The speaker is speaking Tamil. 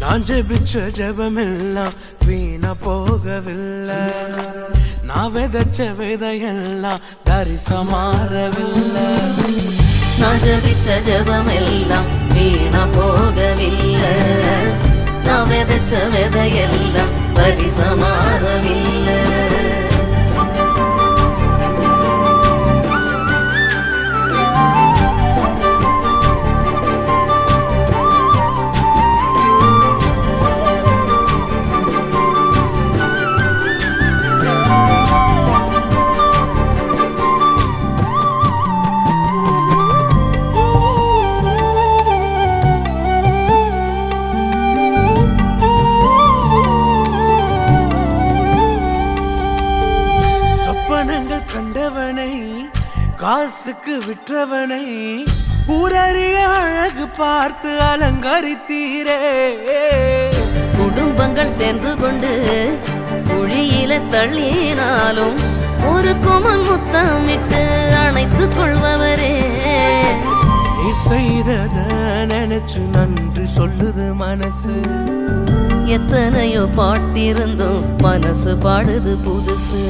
நான் ஜெபிச்ச ஜெபமெல்லாம் வீணா போகவில்லை. நான் விதைச்ச விதையெல்லாம் தரிசா மாறவில்லை. நான் ஜெபிச்ச ஜெபமெல்லாம் வீணா போகவில்லை. நான் விதைச்ச விதையெல்லாம் தரிசா மாறவில்லை. சொப்பனங்கள் கண்டவனை காசுக்கு விற்றவனை ஊரறிய அழகு பார்த்து அலங்கரித்தீரே. குடும்பங்கள் சேர்ந்து கொண்டு குழியில தள்ளினாலும் ஒரு குமன் முத்தமிட்டு அணைத்துக் கொள்பவரே. நீ செய்தத நினைச்சு நன்றி சொல்லுது மனசு. எத்தனையோ பாட்டிருந்தும் மனசு பாடுது புதுசு.